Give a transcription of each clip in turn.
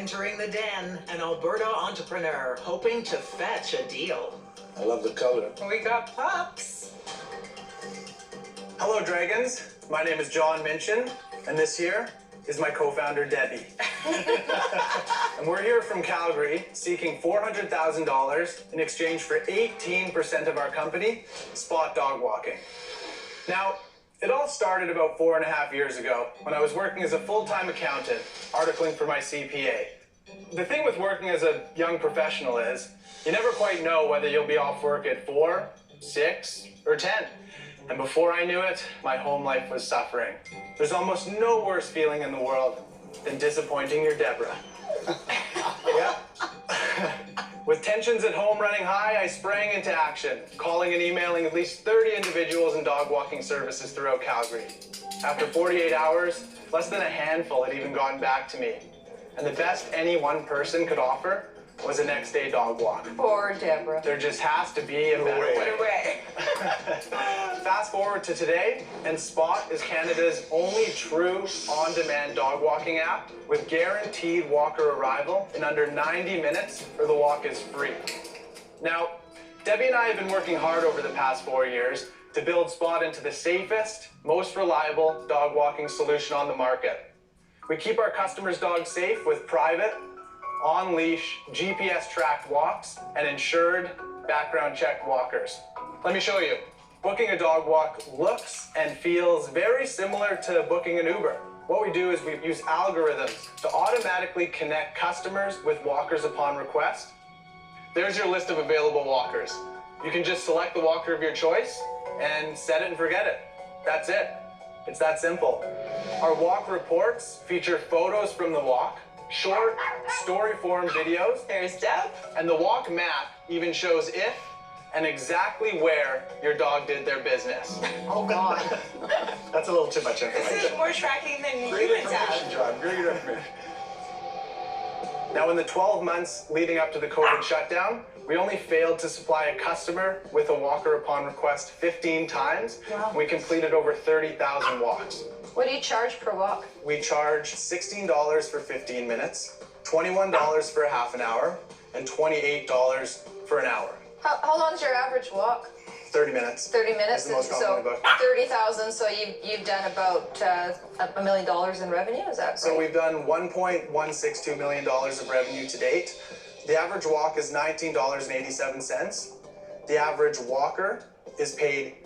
Entering the den, an Alberta entrepreneur hoping to fetch a deal. I love the color. We got pups. Hello, Dragons. My name is John Minchin, and this here is my co-founder, Debbie. And we're here from Calgary seeking $400,000 in exchange for 18% of our company, Spot Dog Walking. Now, it all started about 4.5 years ago when I was working as a full-time accountant, articling for my CPA. The thing with working as a young professional is you never quite know whether you'll be off work at 4, 6, or 10. And before I knew it, my home life was suffering. There's almost no worse feeling in the world than disappointing your Deborah. Yeah. With tensions at home running high, I sprang into action, calling and emailing at least 30 individuals in dog walking services throughout Calgary. After 48 hours, less than a handful had even gotten back to me. And the best any one person could offer was a next day dog walk. Poor Deborah. There just has to be a better way. Fast forward to today, and Spot is Canada's only true on-demand dog walking app with guaranteed walker arrival in under 90 minutes, or the walk is free. Now, Debbie and I have been working hard over the past 4 years to build Spot into the safest, most reliable dog walking solution on the market. We keep our customers' dogs safe with private, on-leash, GPS-tracked walks and insured, background-checked walkers. Let me show you. Booking a dog walk looks and feels very similar to booking an Uber. What we do is we use algorithms to automatically connect customers with walkers upon request. There's your list of available walkers. You can just select the walker of your choice and set it and forget it. That's it. It's that simple. Our walk reports feature photos from the walk, short story form videos. There's Deb. And the walk map even shows if and exactly where your dog did their business. Oh, God. That's a little too much This information. is more tracking than Great humans information, have. John. Great information. Now, in the 12 months leading up to the COVID shutdown, we only failed to supply a customer with a walker upon request 15 times. Wow. We completed over 30,000 walks. What do you charge per walk? We charge $16 for 15 minutes, $21 for a half an hour, and $28 for an hour. How long's your average walk? 30 minutes. 30 minutes. That's the most So common book. 30,000. So you've done about $1 million in revenue. Is that right? So we've done $1.162 million of revenue to date. The average walk is $19.87. The average walker is paid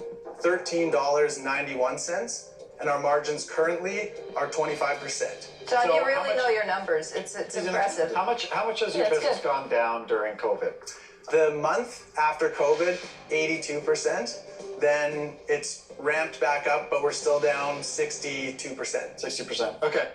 $13.91. And our margins currently are 25%. John, So you how really much- know your numbers. It's impressive. How much has your Yeah, it's business good. gone down during COVID? The month after COVID, 82%. Then it's ramped back up, but we're still down 62%. 60%. Okay.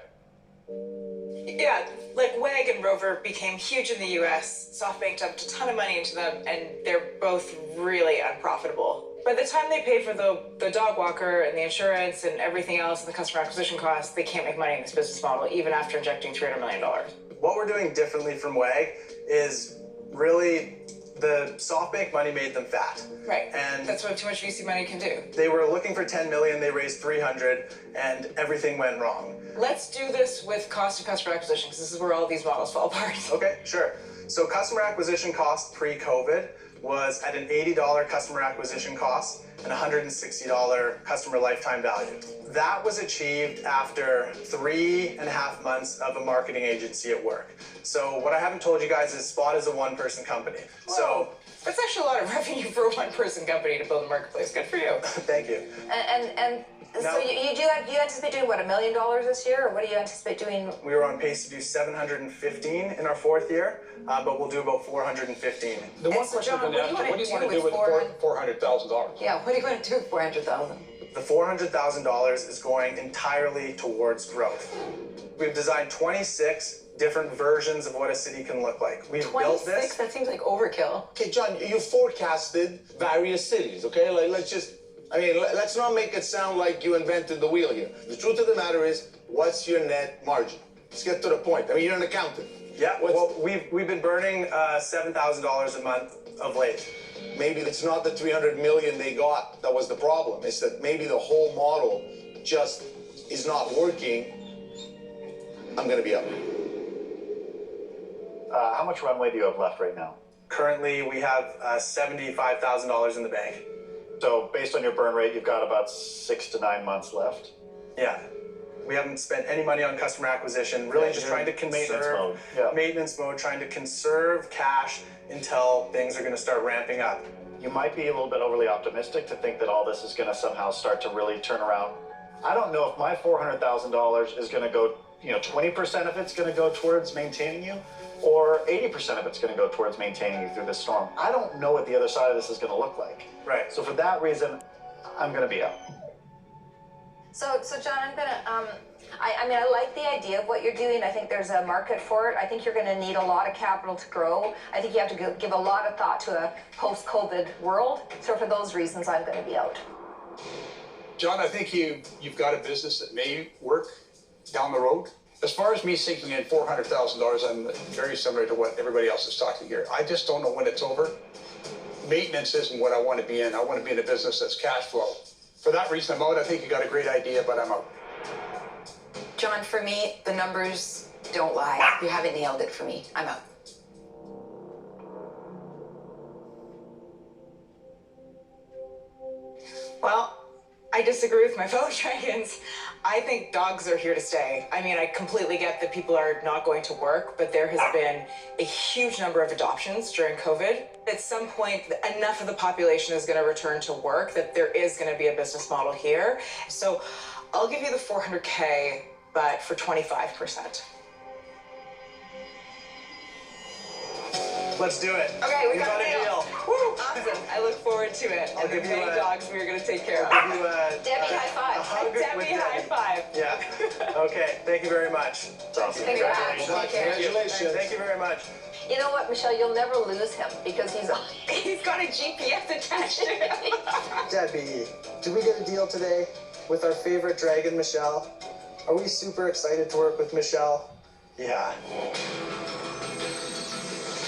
Yeah, like WAG and Rover became huge in the US. SoftBank dumped a ton of money into them, and they're both really unprofitable. By the time they pay for the dog walker and the insurance and everything else and the customer acquisition costs, they can't make money in this business model, even after injecting $300 million. What we're doing differently from WAG is really the SoftBank money made them fat. Right. And That's what too much VC money can do. they were looking for 10 million, they raised 300, and everything went wrong. Let's do this with cost of customer acquisition, because this is where all these models fall apart. Okay, sure. So customer acquisition cost pre-COVID was at an $80 customer acquisition cost and $160 customer lifetime value. That was achieved after 3.5 months of a marketing agency at work. So what I haven't told you guys is Spot is a one-person company. So that's actually a lot of revenue for a one-person company to build a marketplace. Good for you. Thank you. And No. so you anticipate doing what, $1 million this year, or what do you anticipate doing? We were on pace to do 715 in our 4th year, but we'll do about 415. The one so question John, I've been asked, what do you want to do with $400,000? Yeah, what are you going to do with 400,000? The $400,000 is going entirely towards growth. We've designed 26 different versions of what a city can look like. We've built 26? this. That seems like overkill. Okay, John, you forecasted various cities, okay? Let's not make it sound like you invented the wheel here. The truth of the matter is, what's your net margin? Let's get to the point. I mean, you're an accountant. Yeah, well, we've been burning $7,000 a month of late. Maybe it's not the 300 million they got that was the problem. It's that maybe the whole model just is not working. I'm gonna be up. How much runway do you have left right now? Currently, we have $75,000 in the bank. So based on your burn rate, you've got about 6 to 9 months left. Yeah. We haven't spent any money on customer acquisition, really Yeah, just you're trying to in conserve maintenance mode. Yeah. maintenance mode, trying to conserve cash until things are going to start ramping up. You might be a little bit overly optimistic to think that all this is going to somehow start to really turn around. I don't know if my $400,000 is going to go, 20% of it's going to go towards maintaining you, or 80% of it's going to go towards maintaining you through this storm. I don't know what the other side of this is going to look like. Right. So for that reason, I'm going to be out. So John, I'm gonna, I like the idea of what you're doing. I think there's a market for it. I think you're gonna need a lot of capital to grow. I think you have to give a lot of thought to a post-COVID world. So for those reasons, I'm gonna be out. John, I think you've got a business that may work down the road. As far as me sinking in $400,000, I'm very similar to what everybody else is talking here. I just don't know when it's over. Maintenance isn't what I want to be in. I want to be in a business that's cash flow. For that reason, I'm out. I think you got a great idea, but I'm out. John, for me, the numbers don't lie. You haven't nailed it for me. I'm out. Well, I disagree with my fellow dragons. I think dogs are here to stay. I mean, I completely get that people are not going to work, but there has been a huge number of adoptions during COVID. At some point, enough of the population is going to return to work that there is going to be a business model here. So I'll give you the $400K, but for 25%. Let's do it. Okay, we We've got a deal. Woo! Awesome. I look forward to it. I'll And the give you many a- dogs we are going to take care of. I'll give you Debbie, high five. a hug with Debbie, high five. Yeah. Okay. Thank you very much. Awesome. Congratulations. Take care. Congratulations. Thank you very much. You know what, Michelle? You'll never lose him because he's He's got a GPS attached to him. Debbie, did we get a deal today with our favorite dragon, Michelle? Are we super excited to work with Michelle? Yeah.